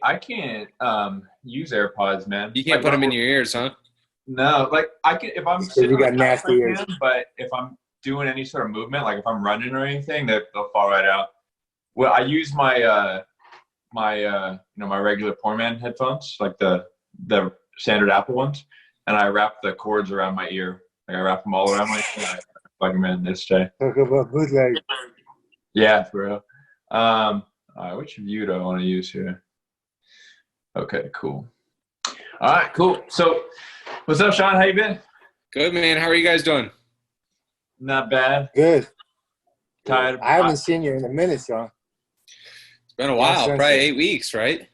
I can't use AirPods, man. You can't put them in your ears, huh? No, like I can if I'm Because sitting you on the got couch nasty I ears. can, but if I'm doing any sort of movement, like if I'm running or anything, they'll fall right out. Well, I use my regular poor man headphones, like the standard Apple ones, and I wrap the cords around my ear. Like I wrap them all around my ear. I plug them in this day. Talk about bootleg. Yeah, for real. All right, which view do I want to use here? Okay, cool. All right, cool. So, what's up, Sean? How you been? Good, man. How are you guys doing? Not bad. Good. Tired. I haven't seen you in a minute, Sean. It's been a while, probably 8 weeks, right?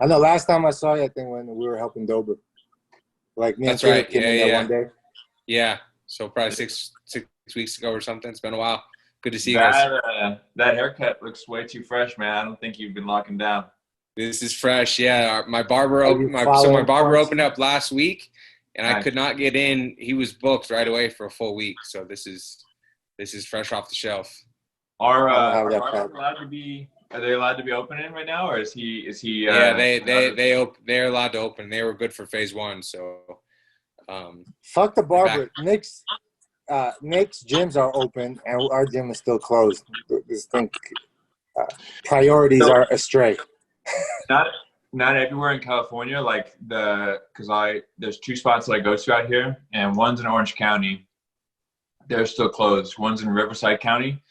I know last time I saw you, I think when we were helping Dober. Like me That's and Caleb right. came in there one day. Yeah. So probably six weeks ago or something. It's been a while. Good to see you guys. That haircut looks way too fresh, man. I don't think you've been locking down. This is fresh. Yeah. My barber my barber opened up last week, and Nice. I could not get in. He was booked right away for a full week. So this is fresh off the shelf. Are that barbers allowed to be? Are they allowed to be opening right now, or is he? Yeah, they're allowed to open. They were good for phase 1. So. Fuck the barber. Nick's gyms are open, and our gym is still closed. This thing, priorities are astray. Not everywhere in California. Like there's 2 spots that I go to out here, and one's in Orange County. They're still closed. One's in Riverside County,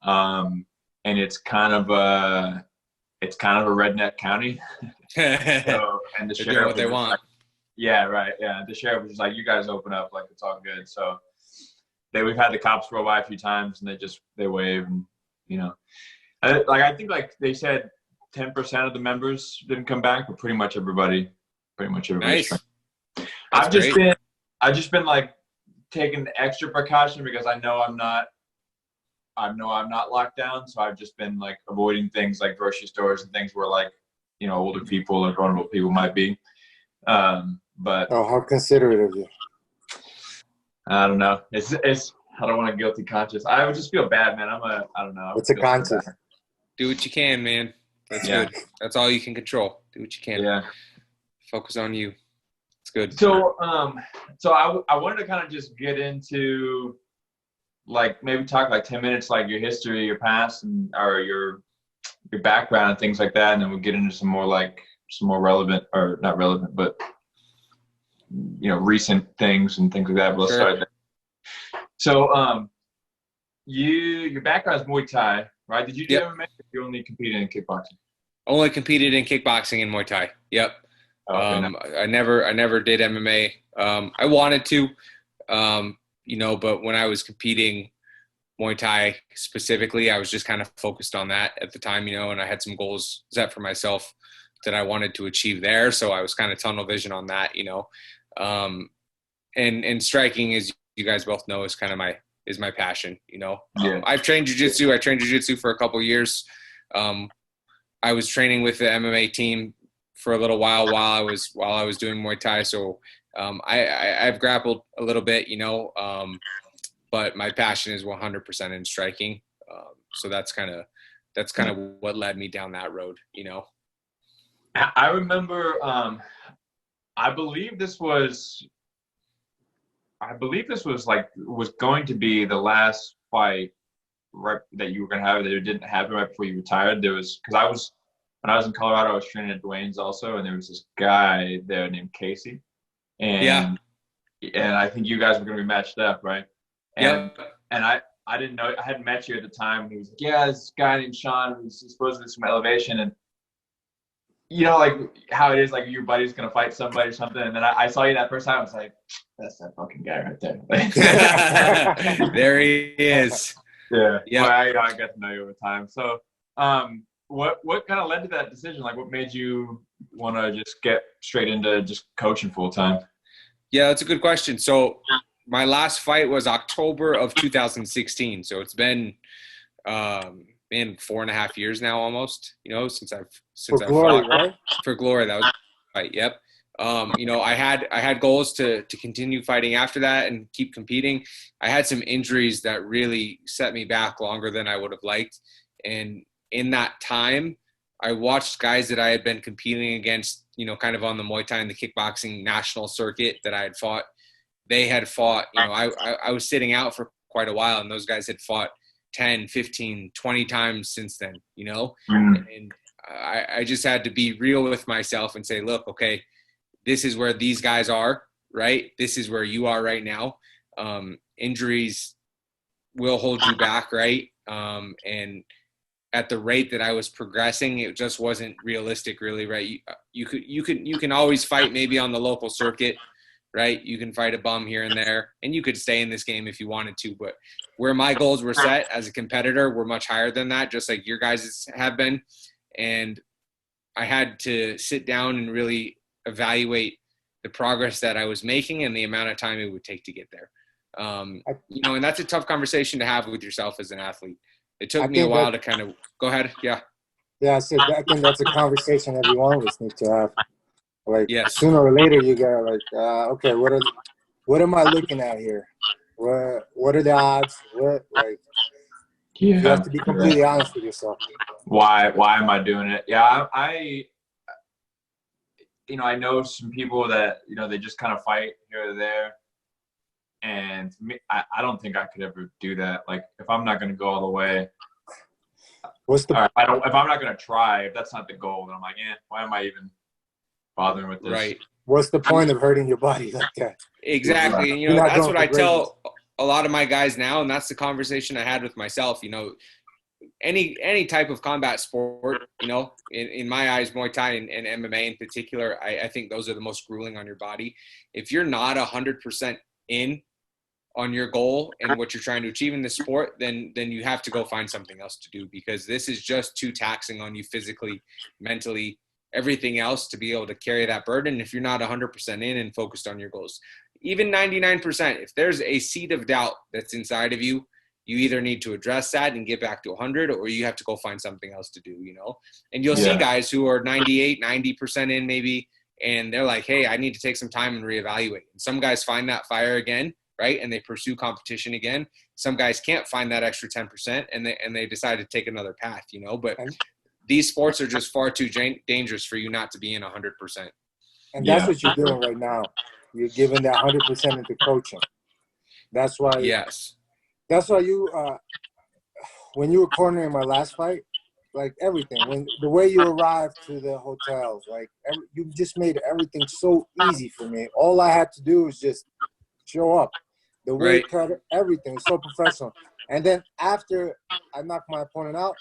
and it's kind of a redneck county. So, and the They're sheriff doing what they was want. like, yeah, right. Yeah, the sheriff was just like, "You guys open up, like it's all good." So we've had the cops roll by a few times, and they wave, and I think like they said 10% of the members didn't come back, but pretty much everybody. Nice. I've just been like taking extra precaution because I know I'm not locked down, so I've just been like avoiding things like grocery stores and things where like older people or vulnerable people might be. But how considerate of you. I don't know. It's I don't want a guilty conscience. I would just feel bad, man. I don't know. It's a conscience. Do what you can, man. That's good. That's all you can control. Do what you can. Yeah. Focus on you. It's good. So I wanted to kind of just get into like maybe talk like 10 minutes like your history, your past, and or your background and things like that, and then we'll get into some more relevant or not relevant, but recent things and things like that. But let's start there. So your background is Muay Thai, right? Did you do MMA or you only competed in kickboxing? Only competed in kickboxing and Muay Thai. Yep. I never did MMA. I wanted to, but when I was competing Muay Thai specifically, I was just kind of focused on that at the time, and I had some goals set for myself that I wanted to achieve there. So I was kind of tunnel vision on that, and striking, as you guys both know, is kind of my passion, I've trained jiu-jitsu. I trained jiu-jitsu for a couple of years. I was training with the MMA team for a little while I was doing Muay Thai. So I've grappled a little bit, but my passion is 100% in striking. So that's kind of what led me down that road, I remember, I believe this was going to be the last fight that you were going to have that it didn't happen right before you retired. When I was in Colorado, I was training at Dwayne's also, and there was this guy there named Casey. And I think you guys were going to be matched up, right? And I didn't know, I hadn't met you at the time. He was like, yeah, this guy named Sean who's supposed to do some elevation. And like how it is, like your buddy's going to fight somebody or something. And then I saw you that first time. I was like, that's that fucking guy right there. There he is. Yeah. Well, I got to know you over time. So what kind of led to that decision? Like what made you want to just get straight into just coaching full time? Yeah, that's a good question. So my last fight was October of 2016. So it's been 4.5 years now almost, since I've Glory, fought. right? For Glory. That was right. Yep. I had goals to continue fighting after that and keep competing. I had some injuries that really set me back longer than I would have liked. And in that time, I watched guys that I had been competing against, you know, kind of on the Muay Thai and the kickboxing national circuit that I had fought. They had fought, you know, I was sitting out for quite a while, and those guys had fought 10, 15, 20 times since then, you know? And I just had to be real with myself and say, look, okay, this is where these guys are, right? This is where you are right now. Injuries will hold you back, right? And at the rate that I was progressing, it just wasn't realistic, really, right? You can always fight maybe on the local circuit, right? You can fight a bum here and there, and you could stay in this game if you wanted to. But where my goals were set as a competitor were much higher than that, just like your guys have been. And I had to sit down and really evaluate the progress that I was making and the amount of time it would take to get there. You know, and that's a tough conversation to have with yourself as an athlete. It took me a while to kind of go ahead. Yeah. Yeah. I think that's a conversation every one of us needs to have. Like, yes. Sooner or later, you got like, okay, what am I looking at here? What are the odds? You have to be completely honest with yourself. Why am I doing it? Yeah, I you know, I know some people that, you know, they just kind of fight here or there. And I don't think I could ever do that. Like, if I'm not going to go all the way, if I'm not going to try, if that's not the goal, then I'm like, why am I even bothering with this? Right. What's the point of hurting your body like that? Exactly. And, you know, that's what I tell a lot of my guys now. And that's the conversation I had with myself. You know, any type of combat sport, you know, in my eyes, Muay Thai and MMA in particular, I think those are the most grueling on your body. If you're not 100% in on your goal and what you're trying to achieve in the sport, then you have to go find something else to do, because this is just too taxing on you physically, mentally, everything else to be able to carry that burden if you're not 100% in and focused on your goals. Even 99%, if there's a seed of doubt that's inside of you, you either need to address that and get back to 100, or you have to go find something else to do, you know? And you'll see guys who are 98, 90% in maybe, and they're like, hey, I need to take some time and reevaluate. And some guys find that fire again, right? And they pursue competition again. Some guys can't find that extra 10% and they decide to take another path, you know? But these sports are just far too dangerous for you not to be in 100%. And that's what you're doing right now. You're giving that 100% into coaching. That's why. Yes. That's why you, when you were cornering my last fight, like everything, the way you arrived to the hotels, like you just made everything so easy for me. All I had to do was just show up. The weight cut, everything was so professional. And then after I knocked my opponent out,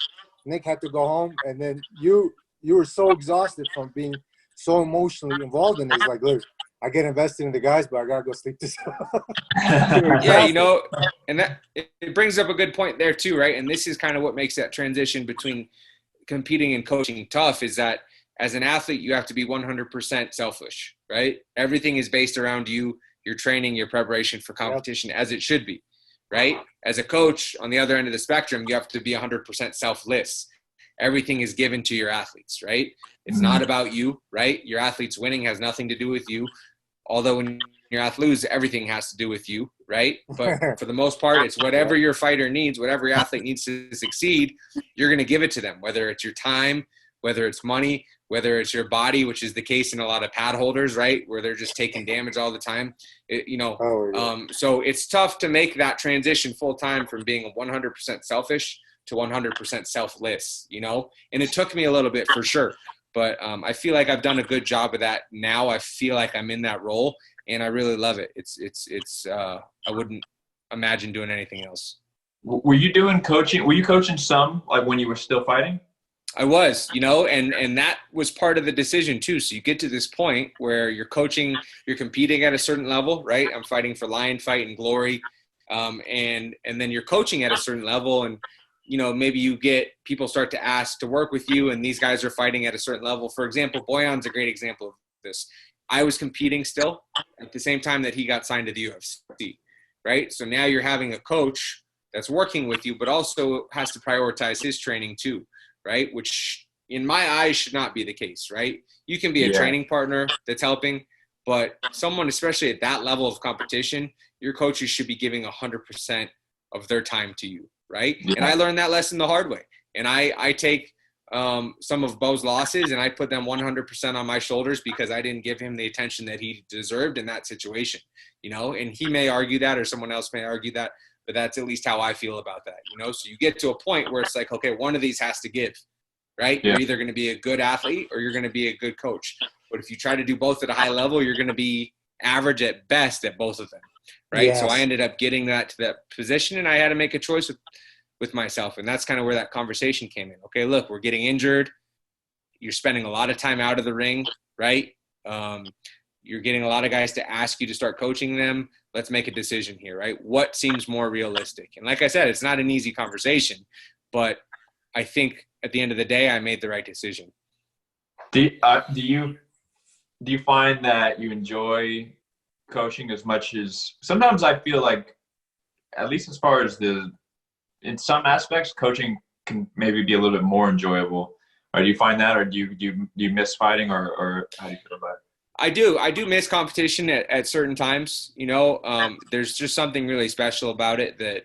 Nick had to go home, and then you were so exhausted from being so emotionally involved in it. It's like, look, I get invested in the guys, but I gotta go sleep this. Yeah, you know, and that it brings up a good point there too, right? And this is kind of what makes that transition between competing and coaching tough, is that as an athlete, you have to be 100% selfish, right? Everything is based around you, your training, your preparation for competition, as it should be, right? As a coach, on the other end of the spectrum, you have to be 100% selfless. Everything is given to your athletes, right? It's not about you, right? Your athletes winning has nothing to do with you. Although when your athletes lose, everything has to do with you, right? But for the most part, it's whatever your fighter needs, whatever your athlete needs to succeed, you're going to give it to them, whether it's your time, whether it's money, whether it's your body, which is the case in a lot of pad holders, right? Where they're just taking damage all the time, so it's tough to make that transition full time from being 100% selfish to 100% selfless, you know? And it took me a little bit for sure. But I feel like I've done a good job of that now. I feel like I'm in that role, and I really love it. It's I wouldn't imagine doing anything else. Were you doing coaching? Were you coaching some, like when you were still fighting? I was, you know, and that was part of the decision too. So you get to this point where you're coaching, you're competing at a certain level, right? I'm fighting for Lion Fight and Glory, and then you're coaching at a certain level, and you know, maybe you get people start to ask to work with you, and these guys are fighting at a certain level. For example, Boyan's a great example of this. I was competing still at the same time that he got signed to the UFC, right? So now you're having a coach that's working with you, but also has to prioritize his training too, right? Which in my eyes should not be the case, right? You can be a training partner that's helping, but someone, especially at that level of competition, your coaches should be giving 100% of their time to you. Right. Yeah. And I learned that lesson the hard way. And I take some of Bo's losses, and I put them 100% on my shoulders because I didn't give him the attention that he deserved in that situation, you know, and he may argue that, or someone else may argue that, but that's at least how I feel about that, you know? So you get to a point where it's like, okay, one of these has to give, right? Yeah. You're either going to be a good athlete or you're going to be a good coach. But if you try to do both at a high level, you're going to be average at best at both of them, right? Yes. So I ended up getting that to that position, and I had to make a choice with myself. And that's kind of where that conversation came in. Okay, look, we're getting injured. You're spending a lot of time out of the ring, right? You're getting a lot of guys to ask you to start coaching them. Let's make a decision here, right? What seems more realistic? And like I said, it's not an easy conversation, but I think at the end of the day, I made the right decision. Do you find that you enjoy coaching as much as sometimes I feel like, at least as far as in some aspects, coaching can maybe be a little bit more enjoyable. Or do you find that, or do you miss fighting, or how do you feel about it? I do miss competition at certain times. You know, there's just something really special about it that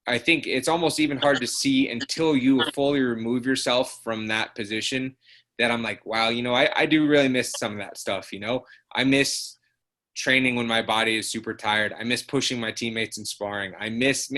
I think it's almost even hard to see until you fully remove yourself from that position, that I'm like, wow, you know, I do really miss some of that stuff. You know, I miss training when my body is super tired. I miss pushing my teammates in sparring. I miss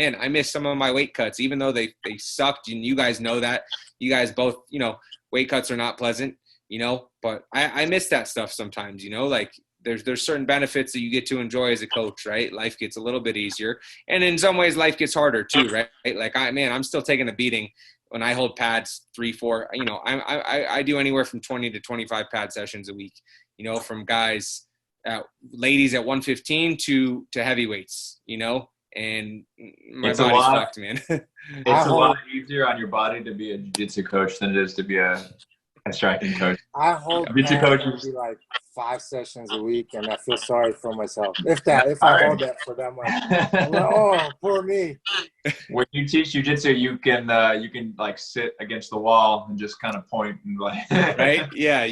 some of my weight cuts, even though they sucked. And you guys know that. You guys both, you know, weight cuts are not pleasant, you know, but I miss that stuff sometimes, you know, like there's certain benefits that you get to enjoy as a coach, right? Life gets a little bit easier. And in some ways life gets harder too, right? Like I'm still taking a beating when I hold pads 3, 4, you know, I do anywhere from 20 to 25 pad sessions a week, you know, from guys, ladies at 115 to heavyweights, you know, and my body's fucked, man. It's a lot easier on your body to be a jiu-jitsu coach than it is to be a striking coach. I hold jiu-jitsu coaches maybe like 5 sessions a week, and I feel sorry for myself. If I hold that for that much, I'm like, oh, poor me. When you teach jiu-jitsu, you can like sit against the wall and just kind of point and like right? Yeah.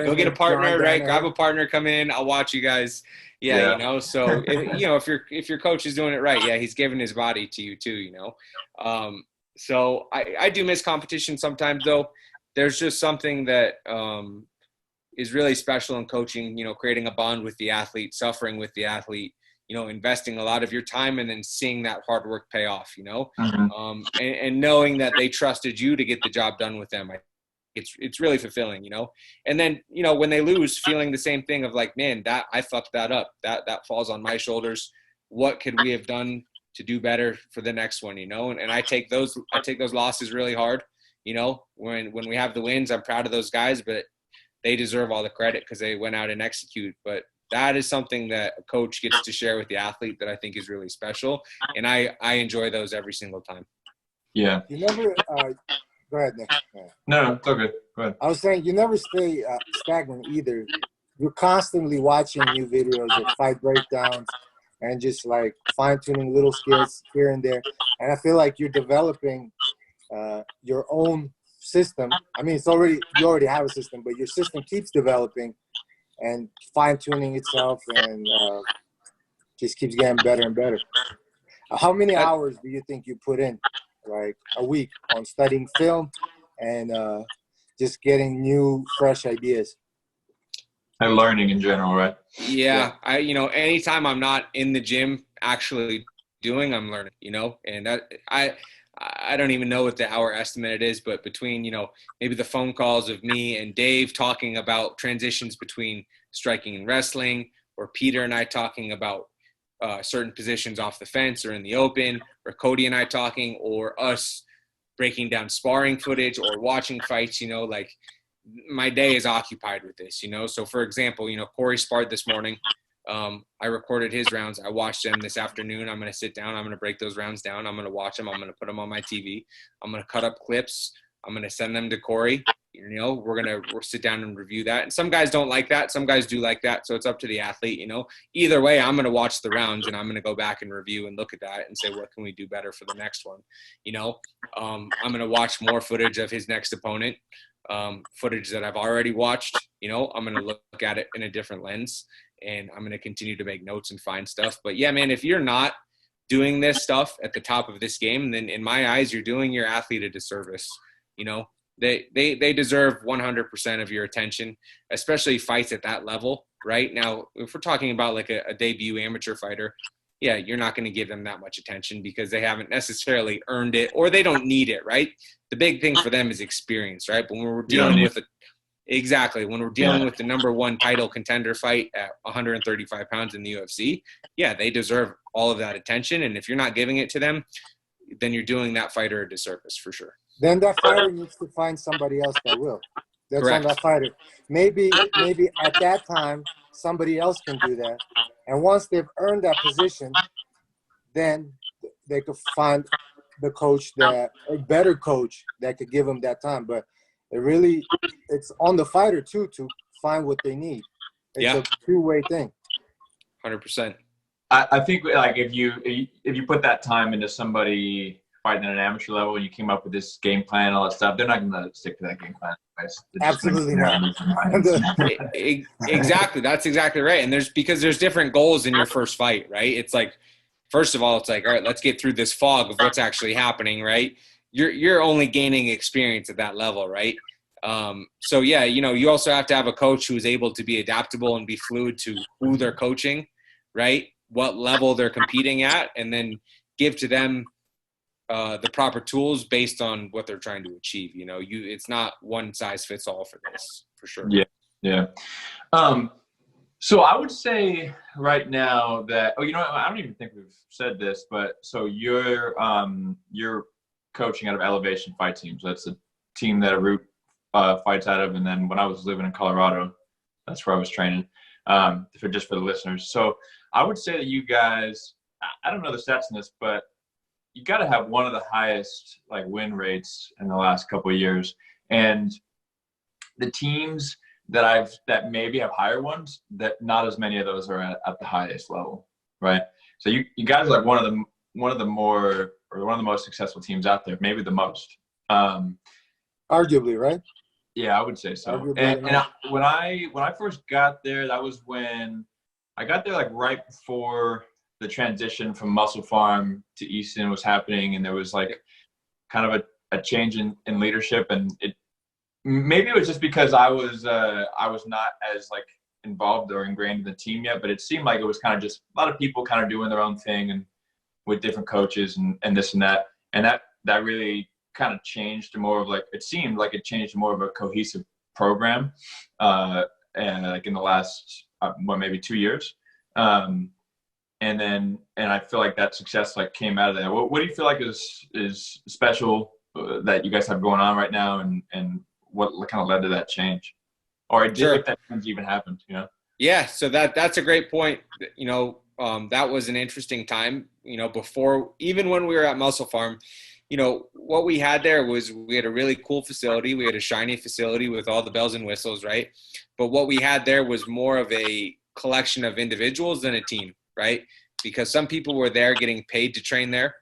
Go get a partner, right? Grab a partner, come in. I'll watch you guys. Yeah. You know, so if your coach is doing it right, yeah, he's giving his body to you too, you know. So I do miss competition sometimes, though. There's just something that is really special in coaching, you know, creating a bond with the athlete, suffering with the athlete, you know, investing a lot of your time and then seeing that hard work pay off, you know, and knowing that they trusted you to get the job done with them. It's really fulfilling, you know. And then, you know, when they lose, feeling the same thing of like, man, that I fucked that up. That falls on my shoulders. What could we have done to do better for the next one, you know? And I take those losses really hard. You know, when we have the wins, I'm proud of those guys, but they deserve all the credit because they went out and execute. But that is something that a coach gets to share with the athlete that I think is really special. And I enjoy those every single time. Yeah. You never go ahead, Nick. No, it's okay. Go ahead. I was saying you never stay stagnant either. You're constantly watching new videos of fight breakdowns and just like fine-tuning little skills here and there. And I feel like you're developing your own system. I mean, you already have a system, but your system keeps developing and fine-tuning itself, and just keeps getting better and better. How many hours do you think you put in, like a week, on studying film and just getting new, fresh ideas? And learning in general, right? Yeah. You know, anytime I'm not in the gym actually doing, I'm learning, you know, and that I don't even know what the hour estimate is, but between, you know, maybe the phone calls of me and Dave talking about transitions between striking and wrestling, or Peter and I talking about certain positions off the fence or in the open, or Cody and I talking, or us breaking down sparring footage or watching fights, you know, like my day is occupied with this, you know? So for example, you know, Corey sparred this morning. I recorded his rounds. I watched them this afternoon. I'm going to sit down. I'm going to break those rounds down. I'm going to watch them. I'm going to put them on my TV. I'm going to cut up clips. I'm going to send them to Corey. You know, we'll sit down and review that. And some guys don't like that. Some guys do like that. So it's up to the athlete, you know. Either way, I'm going to watch the rounds and I'm going to go back and review and look at that and say, what can we do better for the next one? You know, I'm going to watch more footage of his next opponent, footage that I've already watched. You know, I'm going to look at it in a different lens. And I'm going to continue to make notes and find stuff. But yeah, man, if you're not doing this stuff at the top of this game, then in my eyes, you're doing your athlete a disservice. You know, They deserve 100% of your attention, especially fights at that level. Right now, if we're talking about like a debut amateur fighter, yeah, you're not going to give them that much attention because they haven't necessarily earned it or they don't need it, right? The big thing for them is experience, right? But when we're dealing with when we're dealing with the number one title contender fight at 135 pounds in the UFC, yeah, they deserve all of that attention. And if you're not giving it to them, then you're doing that fighter a disservice for sure. Then that fighter needs to find somebody else that will. That's Correct. on that fighter. Maybe at that time somebody else can do that. And once they've earned that position, then they could find the coach a better coach that could give them that time. But it's on the fighter too to find what they need. It's a two-way thing. 100%. I think like if you put that time into somebody fighting at an amateur level and you came up with this game plan and all that stuff, they're not going to stick to that game plan. Absolutely not. Exactly. That's exactly right. And there's different goals in your first fight, right? It's like, first of all, it's like, all right, let's get through this fog of what's actually happening, right? You're only gaining experience at that level, right? So yeah, you also have to have a coach who is able to be adaptable and be fluid to who they're coaching, right? What level they're competing at, and then give to them the proper tools based on what they're trying to achieve. It's not one size fits all for this, for sure. Yeah. So I would say right now that I don't even think we've said this, but so you're coaching out of Elevation Fight Teams. That's a team that Root fights out of, and then when I was living in Colorado, that's where I was training. For the listeners, so I would say that you guys, I don't know the stats in this, but you got to have one of the highest like win rates in the last couple of years, and the teams that maybe have higher ones, that not as many of those are at the highest level, right? So you guys are like one of the most successful teams out there, maybe the most. Arguably, right? Yeah, I would say so. When I first got there, that was when I got there, like right before the transition from Muscle Farm to Easton was happening, and there was like kind of a change in leadership, and maybe it was just because I was not as like involved or ingrained in the team yet, but it seemed like it was kind of just a lot of people kind of doing their own thing and with different coaches and this and that, and that really kind of changed to more of like, it seemed like it changed to more of a cohesive program, and like in the last maybe 2 years, and I feel like that success like came out of that. What do you feel like is special that you guys have going on right now, and what kind of led to that change, or if that change even happened? Yeah, so that's a great point. That was an interesting time. Before, even when we were at Muscle Farm, what we had there was we had a really cool facility. We had a shiny facility with all the bells and whistles, right? But what we had there was more of a collection of individuals than a team, right? Because some people were there getting paid to train there.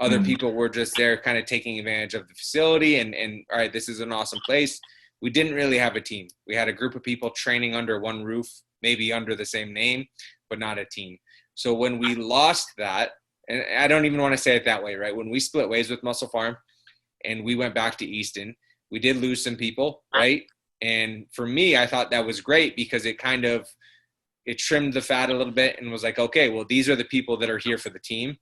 Other people were just there kind of taking advantage of the facility and all right, this is an awesome place. We didn't really have a team. We had a group of people training under one roof, maybe under the same name, but not a team. So when we lost that, and I don't even want to say it that way, right? When we split ways with Muscle Farm and we went back to Easton, we did lose some people, right? And for me, I thought that was great because it trimmed the fat a little bit and was like, okay, well, these are the people that are here for the team.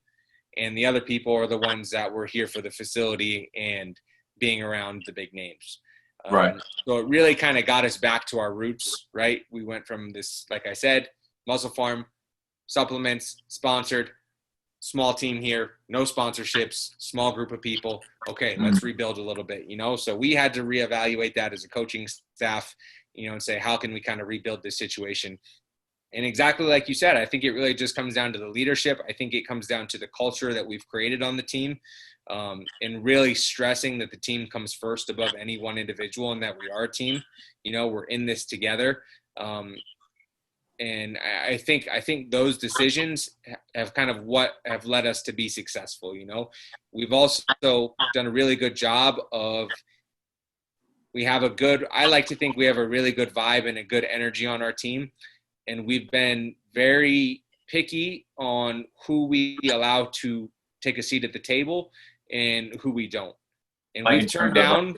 And the other people are the ones that were here for the facility and being around the big names. Right. So it really kind of got us back to our roots, right? We went from this, like I said, Muscle Farm, supplements, sponsored, small team here, no sponsorships, small group of people. Okay, let's rebuild a little bit, So we had to reevaluate that as a coaching staff, and say, how can we kind of rebuild this situation? And exactly like you said, I think it really just comes down to the leadership. I think it comes down to the culture that we've created on the team, and really stressing that the team comes first above any one individual and that we are a team. We're in this together. And I think those decisions have kind of what have led us to be successful. We've also done a really good job of, I like to think we have a really good vibe and a good energy on our team. And we've been very picky on who we allow to take a seat at the table and who we don't. And we've turned down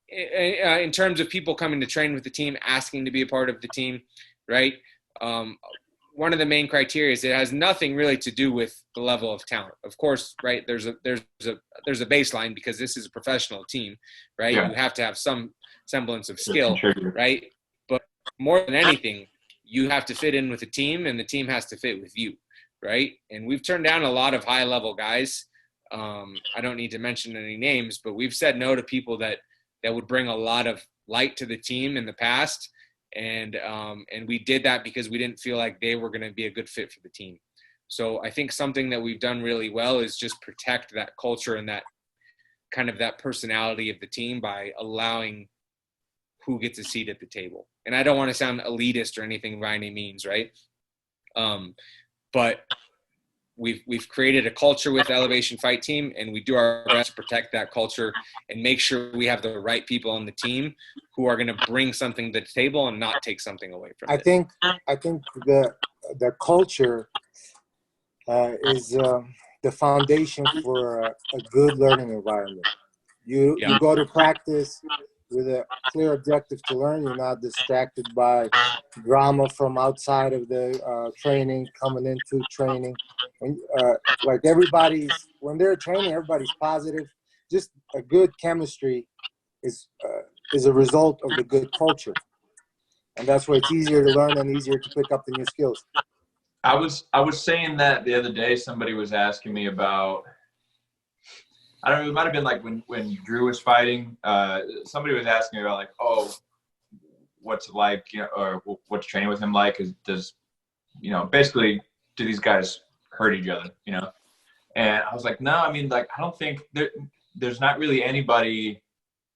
in terms of people coming to train with the team, asking to be a part of the team, right? One of the main criteria is it has nothing really to do with the level of talent. Of course, right? There's a baseline because this is a professional team, right? Yeah. You have to have some semblance of skill, right? But more than anything, you have to fit in with the team, and the team has to fit with you, right? And we've turned down a lot of high-level guys. I don't need to mention any names, but we've said no to people that would bring a lot of light to the team in the past. And we did that because we didn't feel like they were going to be a good fit for the team. So I think something that we've done really well is just protect that culture and that kind of that personality of the team by allowing who gets a seat at the table. And I don't want to sound elitist or anything by any means, right? But we've created a culture with Elevation Fight Team, and we do our best to protect that culture and make sure we have the right people on the team who are going to bring something to the table and not take something away from it. I think the culture is the foundation for a good learning environment. You go to practice with a clear objective to learn. You're not distracted by drama from outside of the training, coming into training. And, like when they're training, everybody's positive. Just a good chemistry is a result of the good culture. And that's why it's easier to learn and easier to pick up the new skills. I was saying that the other day. Somebody was asking me about, I don't know, it might have been like when Drew was fighting, somebody was asking me about like, oh, what's it like, you know, or what's training with him like? Does, you know, basically, do these guys hurt each other, you know? And I was like, no, I mean, like, I don't think there's not really anybody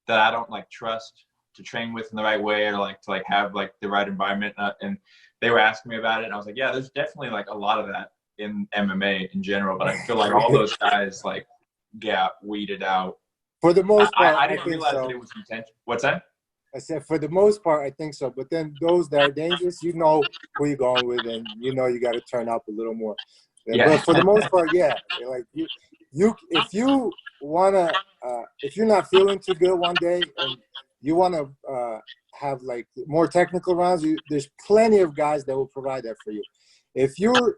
that I don't like trust to train with in the right way, or like to like have like the right environment. And they were asking me about it, and I was like, yeah, there's definitely like a lot of that in MMA in general, but I feel like all those guys like get weeded out. For the most part, I didn't realize that it was intentional. What's that? I said, for the most part, I think so. But then those that are dangerous, you know who you're going with, and you know you got to turn up a little more. Yeah. But for the most part, yeah, like you if you wanna, if you're not feeling too good one day and you wanna have like more technical rounds, there's plenty of guys that will provide that for you. If you're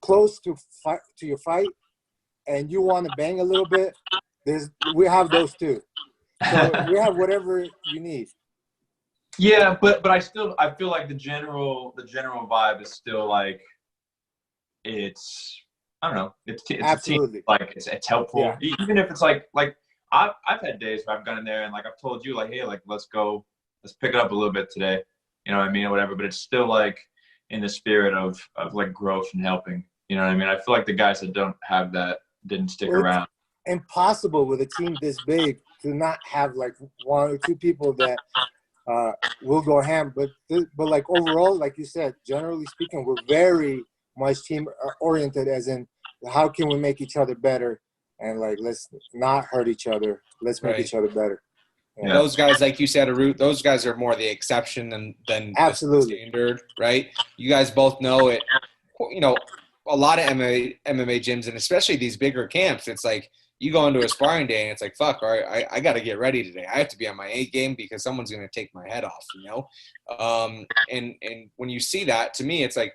close to your fight and you want to bang a little bit, we have those too. So we have whatever you need. Yeah, but I feel like the general vibe is still like, it's, I don't know, it's Absolutely. a team, like it's helpful. Yeah. Even if it's like I've had days where I've gone in there and like I've told you like, hey, like let's pick it up a little bit today, you know what I mean, or whatever. But it's still like in the spirit of like growth and helping. You know what I mean? I feel like the guys that don't have that didn't stick around. Impossible with a team this big to not have like one or two people that will go ham. But like overall, like you said, generally speaking, we're very much team oriented, as in how can we make each other better, and like let's not hurt each other. Let's make each other better. Yeah. Those guys, like you said, those guys are more the exception than absolutely the standard, right? You guys both know it. You know, a lot of MMA gyms, and especially these bigger camps, it's like you go into a sparring day and it's like, fuck, all right, I got to get ready today. I have to be on my A game because someone's going to take my head off, you know? And when you see that, to me, it's like,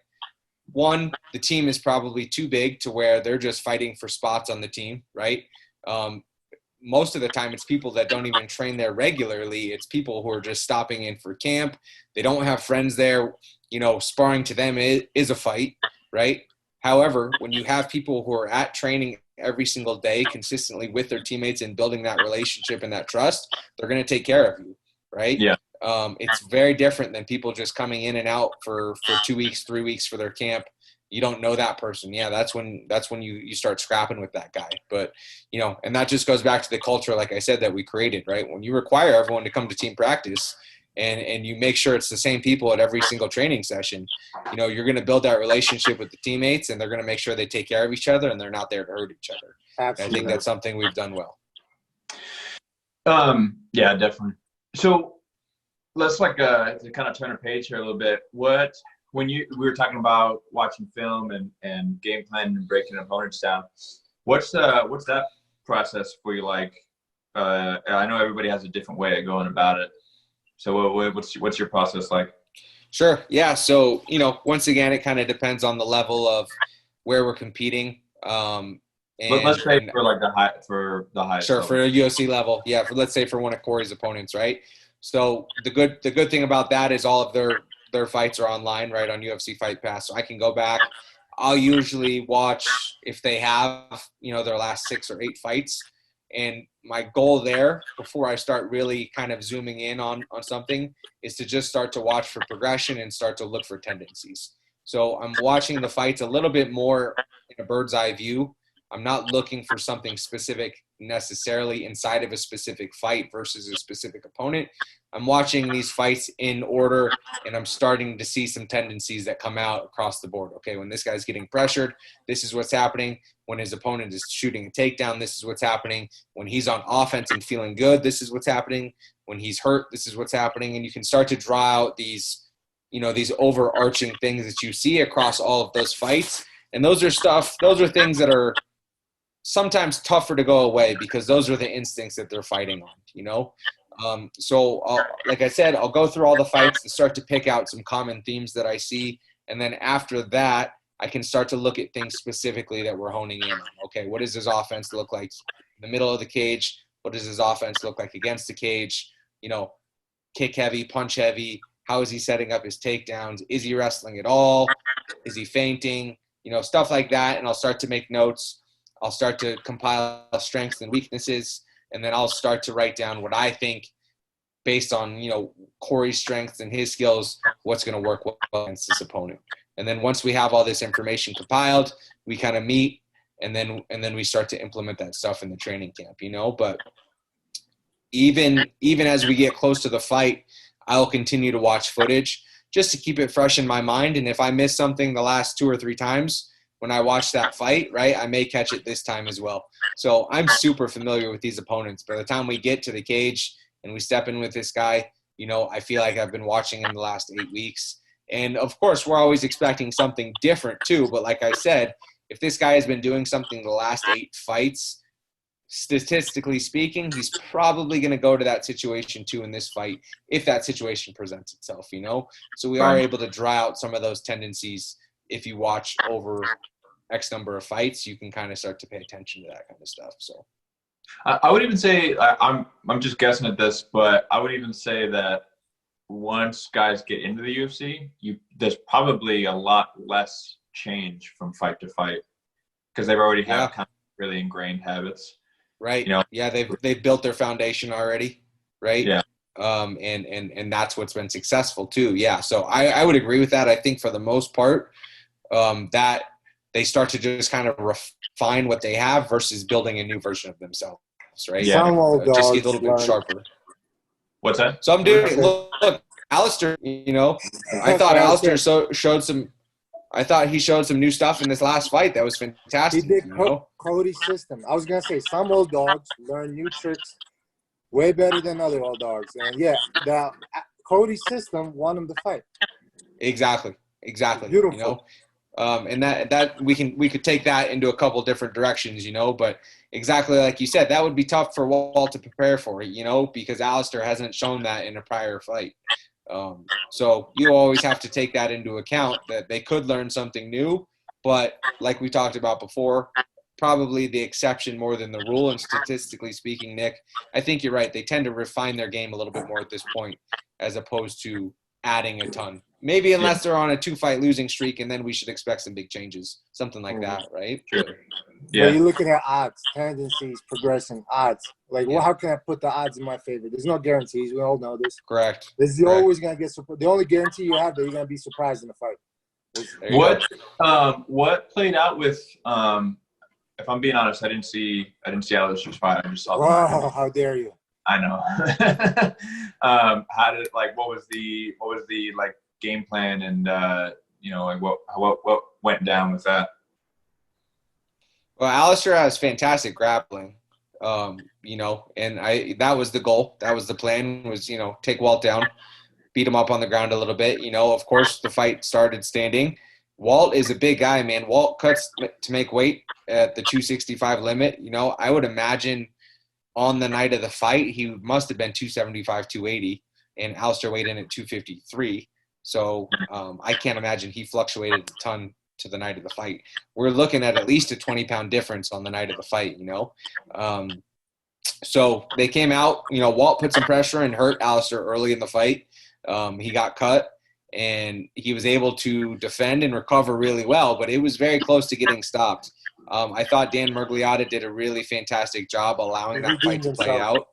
one, the team is probably too big to where they're just fighting for spots on the team, right? Most of the time it's people that don't even train there regularly. It's people who are just stopping in for camp. They don't have friends there. You know, sparring to them is a fight, right? However, when you have people who are at training every single day consistently with their teammates and building that relationship and that trust, they're going to take care of you, right? Yeah. It's very different than people just coming in and out for 2 weeks, 3 weeks for their camp. You don't know that person. Yeah, that's when you start scrapping with that guy. But, you know, and that just goes back to the culture, like I said, that we created, right? When you require everyone to come to team practice and you make sure it's the same people at every single training session, you know, you're going to build that relationship with the teammates, and they're going to make sure they take care of each other and they're not there to hurt each other. Absolutely. I think that's something we've done well. Yeah, definitely. So let's like to kind of turn a page here a little bit. When we were talking about watching film and game planning and breaking opponents down, what's that process for you like I know everybody has a different way of going about it. So what's your process like? Sure. Yeah. So, once again, it kind of depends on the level of where we're competing. Let's say And for like the highest sure, level. for a UFC level. Yeah. Let's say for one of Corey's opponents, right? So the good thing about that is all of their fights are online, right, on UFC Fight Pass. So I can go back. I'll usually watch if they have, their last 6 or 8 fights. And my goal there, before I start really kind of zooming in on something, is to just start to watch for progression and start to look for tendencies. So I'm watching the fights a little bit more in a bird's eye view. I'm not looking for something specific necessarily inside of a specific fight versus a specific opponent. I'm watching these fights in order, and I'm starting to see some tendencies that come out across the board. Okay, when this guy's getting pressured, this is what's happening. When his opponent is shooting a takedown, this is what's happening. When he's on offense and feeling good, this is what's happening. When he's hurt, this is what's happening. And you can start to draw out these overarching things that you see across all of those fights. And those are things that are sometimes tougher to go away because those are the instincts that they're fighting on. So like I said, I'll go through all the fights and start to pick out some common themes that I see. And then after that, I can start to look at things specifically that we're honing in on. Okay, what does his offense look like in the middle of the cage? What does his offense look like against the cage? Kick heavy, punch heavy. How is he setting up his takedowns? Is he wrestling at all? Is he feinting? Stuff like that. And I'll start to make notes. I'll start to compile strengths and weaknesses. And then I'll start to write down what I think based on, Corey's strengths and his skills, what's going to work well against this opponent. And then once we have all this information compiled, we kind of meet and then we start to implement that stuff in the training camp, But even as we get close to the fight, I'll continue to watch footage just to keep it fresh in my mind. And if I miss something the last 2 or 3 times when I watch that fight, right, I may catch it this time as well. So I'm super familiar with these opponents. By the time we get to the cage and we step in with this guy, I feel like I've been watching him the last 8 weeks. And of course, we're always expecting something different too. But like I said, if this guy has been doing something the last 8 fights, statistically speaking, he's probably going to go to that situation too in this fight if that situation presents itself, So we are able to draw out some of those tendencies. If you watch over X number of fights, you can kind of start to pay attention to that kind of stuff. So I would even say I'm just guessing at this, but I would even say that once guys get into the UFC, there's probably a lot less change from fight to fight because they've already have kind of really ingrained habits. Right. Yeah, they've built their foundation already, right? Yeah. And that's what's been successful too. Yeah. So I would agree with that. I think for the most part, that they start to just kind of refine what they have versus building a new version of themselves, right? Yeah. Just get a little bit sharper. What's that? So I'm doing look, Alistair, I thought Alistair showed some. I thought he showed some new stuff in this last fight. That was fantastic. He did Cody's system. I was going to say some old dogs learn new tricks way better than other old dogs. And, the Cody's system won him the fight. Exactly. Beautiful. And that we could take that into a couple different directions, but exactly like you said, that would be tough for Walt to prepare for it, because Alistair hasn't shown that in a prior fight. So you always have to take that into account that they could learn something new, but like we talked about before, probably the exception more than the rule. And statistically speaking, Nick, I think you're right. They tend to refine their game a little bit more at this point, as opposed to adding a ton. Maybe unless they're on a 2-fight losing streak, and then we should expect some big changes, something like that, right? Sure. Yeah. But you're looking at odds, tendencies, progression, odds. Well, how can I put the odds in my favor? There's no guarantees. We all know this. Correct. You're always going to get surprised. The only guarantee you have that you're going to be surprised in the fight. What played out with? If I'm being honest, I didn't see Alistair's fight. I just saw. Wow! How dare you? I know. How did what was the game plan and what went down with that? Well, Alistair has fantastic grappling, and that was the goal. That was the plan, was, take Walt down, beat him up on the ground a little bit. Of course, the fight started standing. Walt is a big guy, man. Walt cuts to make weight at the 265 limit. I would imagine on the night of the fight, he must have been 275, 280, and Alistair weighed in at 253. So I can't imagine he fluctuated a ton to the night of the fight. We're looking at least a 20-pound difference on the night of the fight, you know. So they came out, you know, Walt put some pressure and hurt Alistair early in the fight. He got cut, and he was able to defend and recover really well, but it was very close to getting stopped. I thought Dan Miragliotta did a really fantastic job allowing that fight to play out.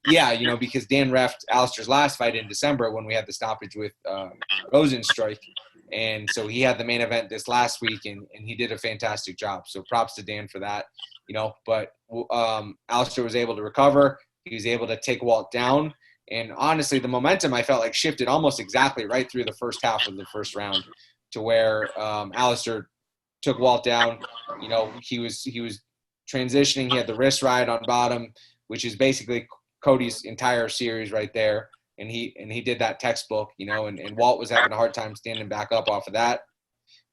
Yeah, you know, because Dan refed Alistair's last fight in December when we had the stoppage with Rosenstrike. And so he had the main event this last week, and he did a fantastic job. So props to Dan for that, you know. But Alistair was able to recover. He was able to take Walt down. And honestly, the momentum I felt like shifted almost exactly right through the first half of the first round to where Alistair took Walt down. You know, he was transitioning. He had the wrist ride on bottom, which is basically Cody's entire series right there. And he did that textbook, you know, and Walt was having a hard time standing back up off of that.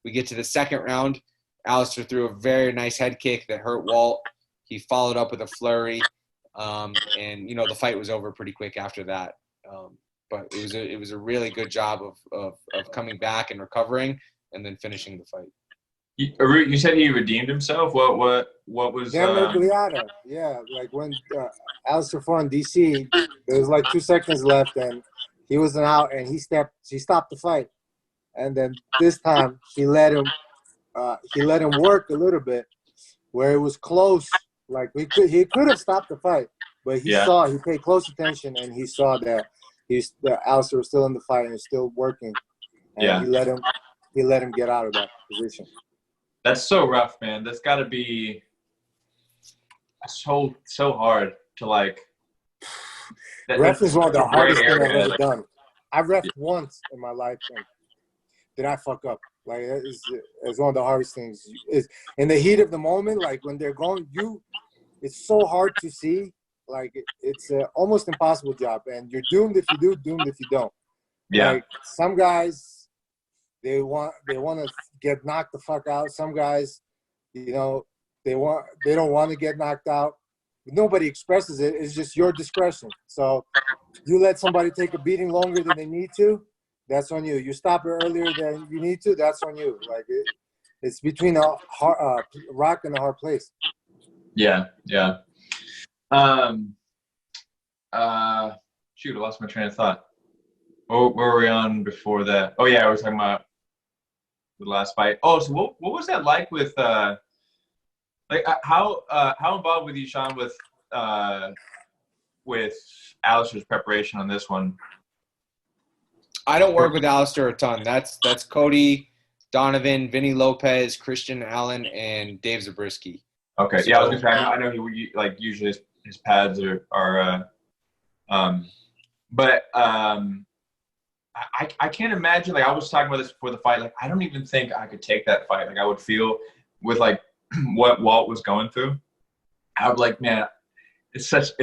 We get to the second round. Alistair threw a very nice head kick that hurt Walt. He followed up with a flurry. And, you know, the fight was over pretty quick after that. But it was a really good job of coming back and recovering and then finishing the fight. You said he redeemed himself. What was? Dan Miragliotta. Yeah, like when Alistair fought in DC, there was like 2 seconds left, and he wasn't out, and he stopped the fight, and then this time he let him work a little bit, where it was close. Like he could have stopped the fight, but he paid close attention, and he saw that Alistair was still in the fight and was still working, and he let him get out of that position. That's so rough, man. That's got to be so hard to like. Ref is one of the hardest things I've ever done. I've refed once in my life, and did I fuck up? Like it's one of the hardest things. Is in the heat of the moment, like when they're going, it's so hard to see. Like it's an almost impossible job, and you're doomed if you do, doomed if you don't. Yeah. Like some guys. They want to get knocked the fuck out. Some guys, you know, they don't want to get knocked out. Nobody expresses it. It's just your discretion. So you let somebody take a beating longer than they need to, that's on you. You stop it earlier than you need to, that's on you. Like it's between a rock and a hard place. Yeah. Shoot, I lost my train of thought. Where were we on before that? Oh yeah, we were talking about the last fight. Oh, so what was that like with how involved with you, Sean, with Alistair's preparation on this one? I don't work with Alistair a ton. That's Cody, Donovan, Vinny Lopez, Christian Allen, and Dave Zabriskie. Okay, So, yeah, I was gonna say I know he like usually his pads are but I can't imagine, like I was talking about this before the fight, like I don't even think I could take that fight. Like I would feel with like what Walt was going through, I would like, man, it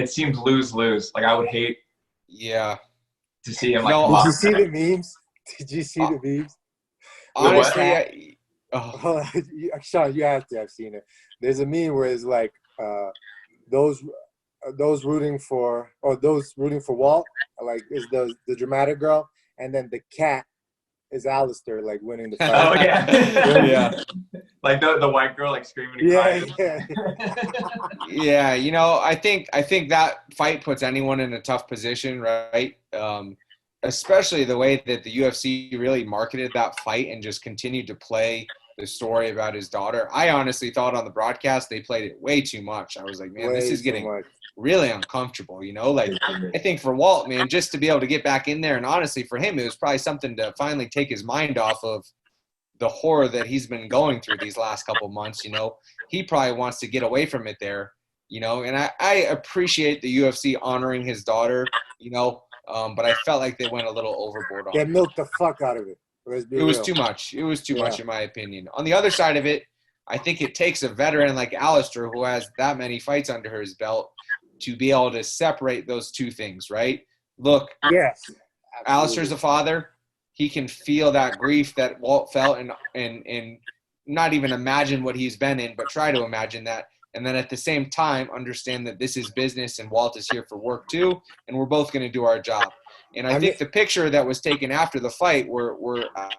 seems lose-lose. Like I would hate to see him like did you see the memes? Did you see the memes? Honestly, Sean, you have to have seen it. There's a meme where it's like those rooting for Walt, like is the dramatic girl, and then the cat is Alistair, like winning the fight. Oh yeah. Yeah. Like the white girl like screaming and crying. Yeah, you know, I think that fight puts anyone in a tough position, right? Especially the way that the UFC really marketed that fight and just continued to play the story about his daughter. I honestly thought on the broadcast they played it way too much. I was like, man, this is getting really uncomfortable, you know? Like, I think for Walt, man, just to be able to get back in there, and honestly for him, it was probably something to finally take his mind off of the horror that he's been going through these last couple months, you know? He probably wants to get away from it there, you know? And I appreciate the UFC honoring his daughter, you know? But I felt like they went a little overboard on it. They milked the fuck out of it. It was too much. It was too much, in my opinion. On the other side of it, I think it takes a veteran like Alistair, who has that many fights under his belt, to be able to separate those two things, right? Look, yes, Alistair's a father. He can feel that grief that Walt felt and not even imagine what he's been in, but try to imagine that. and then at the same time understand that this is business and Walt is here for work too, and we're both going to do our job. And I think the picture that was taken after the fight where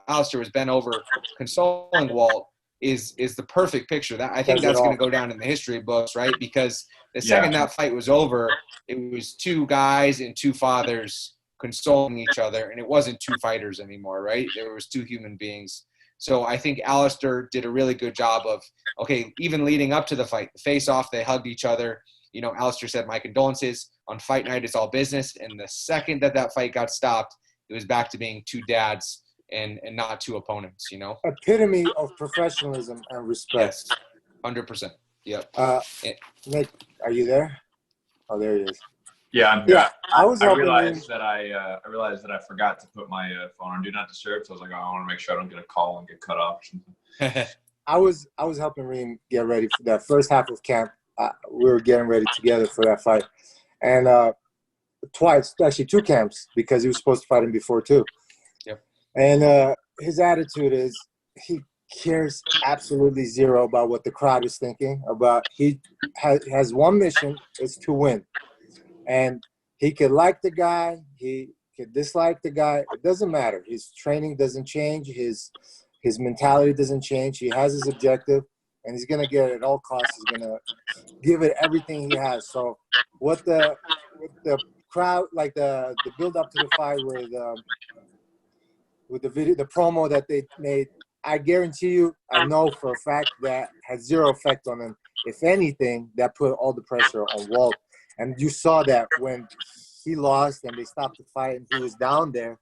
Alistair was bent over consoling Walt is the perfect picture. That I think that's going to go down in the history books, right? Because the second that fight was over, it was two guys and two fathers consoling each other, and it wasn't two fighters anymore, right? There was two human beings. So I think Alistair did a really good job of, okay, even leading up to the fight, the face-off, they hugged each other. You know, Alistair said, my condolences. On fight night, it's all business. And the second that fight got stopped, it was back to being two dads and not two opponents, you know? Epitome of professionalism and respect. Yes, 100%. Yep. Nick, are you there? Oh, there he is. Yeah, I'm here. Yeah, I realized that I forgot to put my phone on Do Not Disturb. So I was like, oh, I want to make sure I don't get a call and get cut off or something. I was helping Reem get ready for that first half of camp. We were getting ready together for that fight, and twice, actually 2 camps, because he was supposed to fight him before too. Yep. And his attitude is he cares absolutely zero about what the crowd is thinking. About he has one mission, is to win, and he could like the guy, he could dislike the guy. It doesn't matter. His training doesn't change. His mentality doesn't change. He has his objective, and he's gonna get it at all costs. He's gonna give it everything he has. So, what the crowd, like the build up to the fight with the video, the promo that they made, I guarantee you, I know for a fact that had zero effect on him. If anything, that put all the pressure on Walt. And you saw that when he lost and they stopped the fight and he was down there,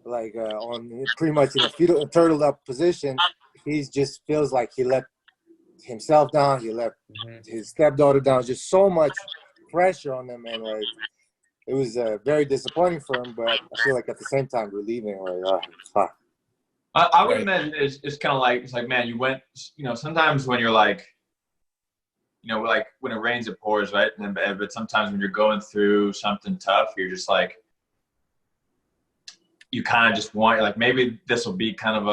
like on pretty much in a turtled up position. He just feels like he let himself down. He let his stepdaughter down. Just so much pressure on him, and like it was very disappointing for him. But I feel like at the same time relieving. Like, fuck. I would imagine it's kind of like, it's like, man, you went, you know, sometimes when you're like, you know, like when it rains, it pours, right? But sometimes when you're going through something tough, you're just like, you kind of just want, like, maybe this will be kind of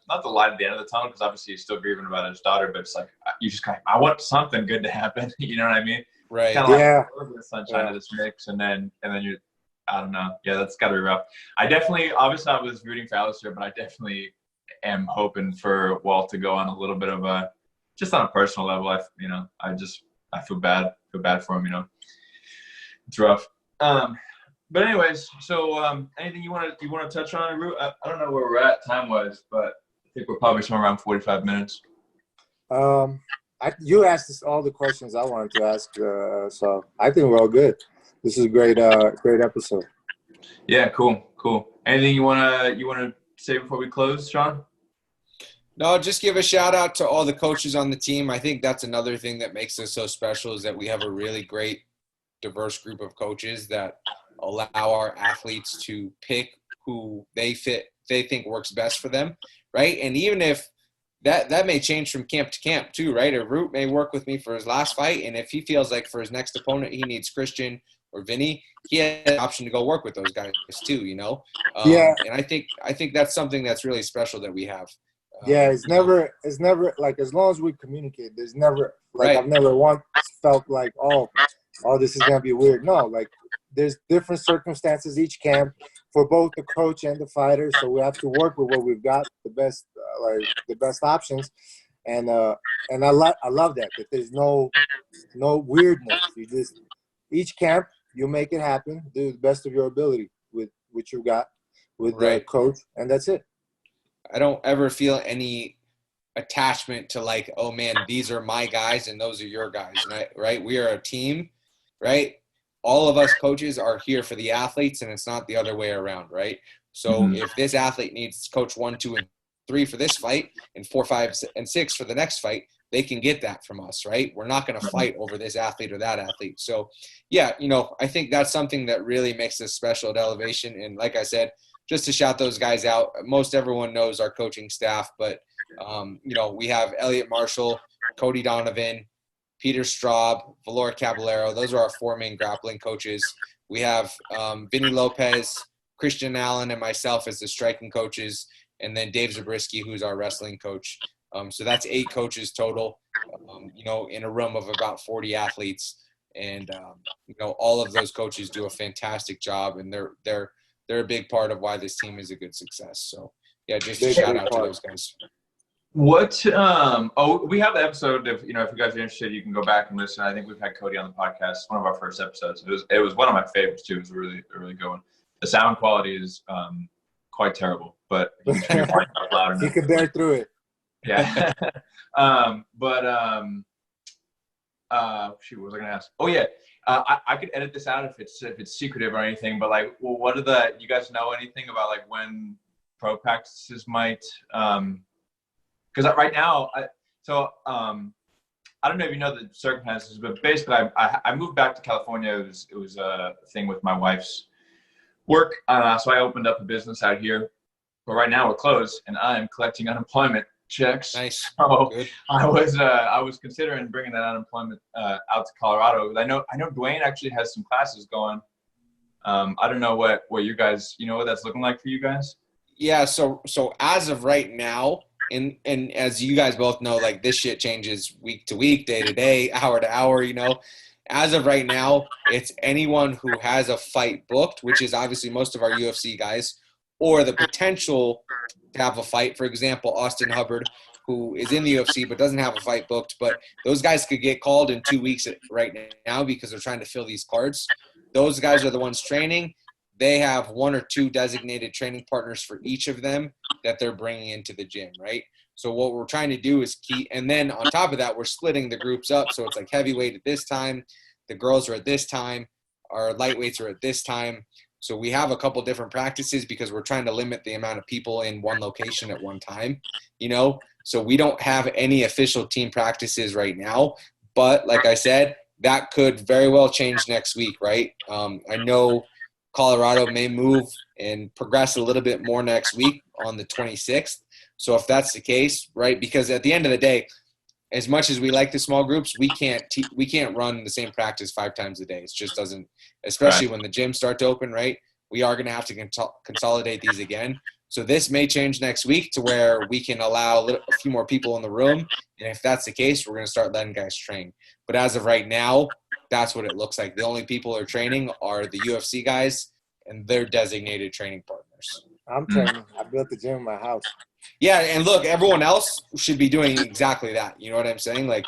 not the light at the end of the tunnel, because obviously he's still grieving about his daughter, but it's like, you just kind of, I want something good to happen. You know what I mean? Right. Kind of like a little bit of sunshine of this mix. And then you're, I don't know. Yeah, that's got to be rough. Obviously I was rooting for Alistair, but I definitely am hoping for Walt to go on a little bit of just on a personal level. I feel bad for him, you know. It's rough. But anyways, so anything you want to touch on? I don't know where we're at time-wise, but I think we're probably somewhere around 45 minutes. You asked us all the questions I wanted to ask, so I think we're all good. This is a great episode. Yeah, cool. Anything you wanna say before we close, Sean? No, just give a shout out to all the coaches on the team. I think that's another thing that makes us so special, is that we have a really great, diverse group of coaches that allow our athletes to pick who they think works best for them, right? And even if that may change from camp to camp too, right? A Root may work with me for his last fight, and if he feels like for his next opponent he needs Christian or Vinny, he has the option to go work with those guys too, you know? And I think that's something that's really special that we have. It's never like, as long as we communicate, there's never like, right. I've never once felt like, oh, this is gonna be weird. No, like there's different circumstances each camp for both the coach and the fighter, so we have to work with what we've got, the best options, and I love that there's no weirdness. You just, each camp you make it happen, do the best of your ability with what you got with the coach, and that's it. I don't ever feel any attachment to like, oh man, these are my guys and those are your guys, right? We are a team, right? All of us coaches are here for the athletes, and it's not the other way around, right? So if this athlete needs coach 1, 2, and 3 for this fight, and 4, 5, and 6 for the next fight, they can get that from us, right? We're not going to fight over this athlete or that athlete. So, yeah, you know, I think that's something that really makes us special at Elevation. And like I said, just to shout those guys out, most everyone knows our coaching staff, but, you know, we have Elliot Marshall, Cody Donovan, Peter Straub, Valor Caballero. Those are our 4 main grappling coaches. We have Vinny Lopez, Christian Allen, and myself as the striking coaches, and then Dave Zabriskie, who's our wrestling coach. So that's 8 coaches total, in a room of about 40 athletes. And, all of those coaches do a fantastic job, and they're a big part of why this team is a good success. So, yeah, just a shout out to those guys. What we have the episode. If you guys are interested, you can go back and listen. I think we've had Cody on the podcast. One of our first episodes. It was one of my favorites too. It was a really good one. The sound quality is quite terrible, but you can talk loud enough. You can bear through it. Yeah. Shoot, what was I gonna ask? Oh yeah. I could edit this out if it's secretive or anything, but like, well, what are you guys know anything about like when pro practices might because right now I don't know if you know the circumstances, but basically I moved back to California. It was a thing with my wife's work, so I opened up a business out here, but right now we're closed and I'm collecting unemployment checks. Nice. So good. I was considering bringing that unemployment out to Colorado. I know Dwayne actually has some classes going. I don't know what you guys, what that's looking like for you guys. Yeah. So as of right now, and as you guys both know, like this shit changes week to week, day to day, hour to hour, as of right now, it's anyone who has a fight booked, which is obviously most of our UFC guys, or the potential to have a fight. For example, Austin Hubbard, who is in the UFC but doesn't have a fight booked, but those guys could get called in 2 weeks right now because they're trying to fill these cards. Those guys are the ones training. They have 1 or 2 designated training partners for each of them that they're bringing into the gym, right? So what we're trying to do is and then on top of that, we're splitting the groups up. So it's like heavyweight at this time, the girls are at this time, our lightweights are at this time. So we have a couple different practices because we're trying to limit the amount of people in one location at one time, So we don't have any official team practices right now. But like I said, that could very well change next week, right? I know Colorado may move and progress a little bit more next week on the 26th. So if that's the case, right, because at the end of the day, as much as we like the small groups, we can't run the same practice 5 times a day. It just doesn't, especially when the gyms start to open, right? We are going to have to consolidate these again. So this may change next week to where we can allow a few more people in the room. And if that's the case, we're going to start letting guys train. But as of right now, that's what it looks like. The only people who are training are the UFC guys and their designated training partners. I'm training. I built the gym in my house. Yeah, and look, everyone else should be doing exactly that. You know what I'm saying? Like,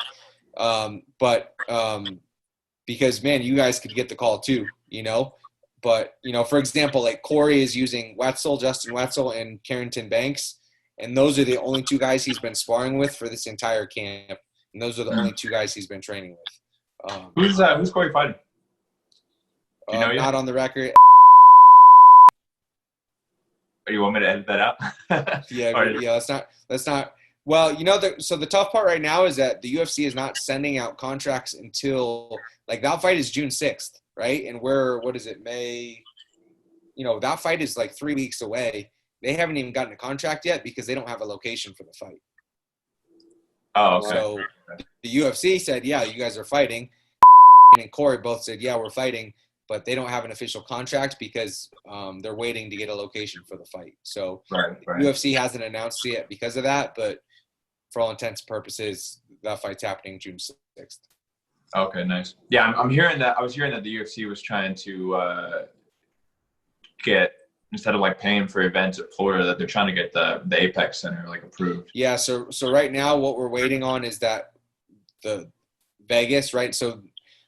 because, man, you guys could get the call too, But, for example, like Corey is using Justin Wetzel, and Carrington Banks, and those are the only 2 guys he's been sparring with for this entire camp. And those are the only 2 guys he's been training with. Who's Corey fighting? Not on the record. Or you want me to edit that out? Yeah, that's not. Well, so the tough part right now is that the UFC is not sending out contracts until, like, that fight is June 6th, right? And what is it, May? That fight is like 3 weeks away. They haven't even gotten a contract yet because they don't have a location for the fight. Oh, okay. So the UFC said, yeah, you guys are fighting. And Corey both said, yeah, we're fighting. But they don't have an official contract because they're waiting to get a location for the fight. So right. UFC hasn't announced it yet because of that, but for all intents and purposes, that fight's happening June 6th. Okay, nice. Yeah, I'm hearing that. I was hearing that the UFC was trying to get, instead of like paying for events at Florida, that they're trying to get the Apex Center like approved. Yeah, so right now what we're waiting on is that the Vegas, right? So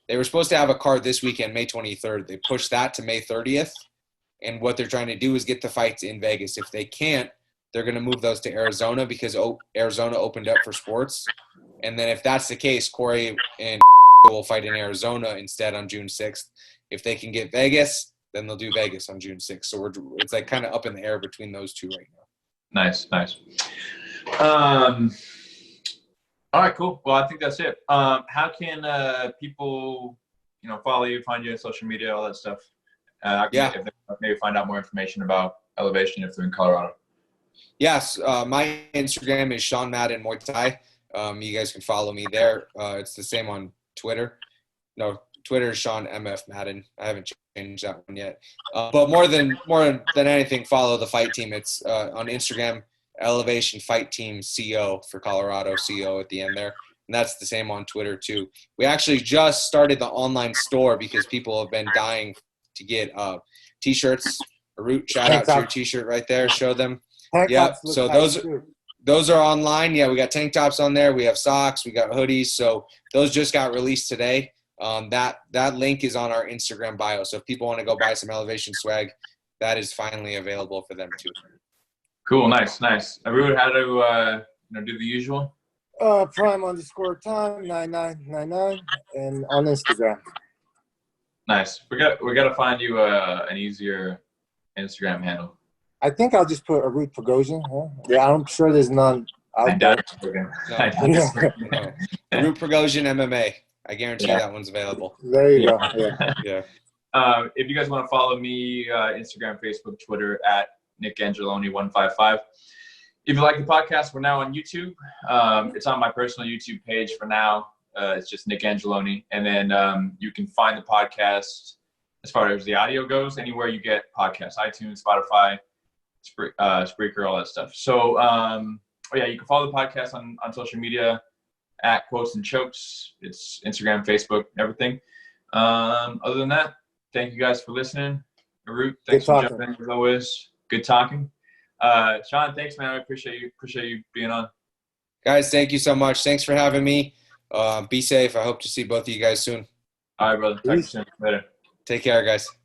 they were supposed to have a card this weekend, May 23rd. They pushed that to May 30th. And what they're trying to do is get the fights in Vegas. If they can't, they're going to move those to Arizona because Arizona opened up for sports. And then if that's the case, Corey and will fight in Arizona instead on June 6th. If they can get Vegas, then they'll do Vegas on June 6th. So it's like kind of up in the air between those 2 right now. Nice. All right, cool. Well, I think that's it. How can people, follow you, find you on social media, all that stuff? If they maybe find out more information about Elevation if they're in Colorado. Yes, my Instagram is Sean Madden Muay Thai. You guys can follow me there. It's the same on Twitter. No, Twitter is Sean MF Madden. I haven't changed that one yet. But more than anything, follow the fight team. It's on Instagram Elevation Fight Team CO for Colorado, CO at the end there. And that's the same on Twitter too. We actually just started the online store because people have been dying to get T-shirts. Root, shout out to your T-shirt right there. Show them. Yep. So those are online. Yeah, we got tank tops on there. We have socks. We got hoodies. So those just got released today. That link is on our Instagram bio. So if people want to go buy some Elevation swag, that is finally available for them too. Cool. Nice. Everyone had to do the usual. Prime_time 9999 and on Instagram. Nice. We got to find you an easier Instagram handle. I think I'll just put Arut Prigozhin. Huh? Yeah, I'm sure there's none out there. Arut Prigozhin MMA. I guarantee that one's available. There you go. Yeah. If you guys want to follow me, Instagram, Facebook, Twitter at Nick Angeloni155. If you like the podcast, we're now on YouTube. It's on my personal YouTube page for now. It's just Nick Angeloni. And then you can find the podcast as far as the audio goes anywhere you get podcasts, iTunes, Spotify, Spreaker, all that stuff. So, you can follow the podcast on social media at Quotes and Chokes. It's Instagram, Facebook, everything. Other than that, thank you guys for listening. Arut, thanks for jumping in as always. Good talking. Sean, thanks, man. I appreciate you being on. Guys, thank you so much. Thanks for having me. Be safe. I hope to see both of you guys soon. All right, brother. Talk to you soon. Later. Take care, guys.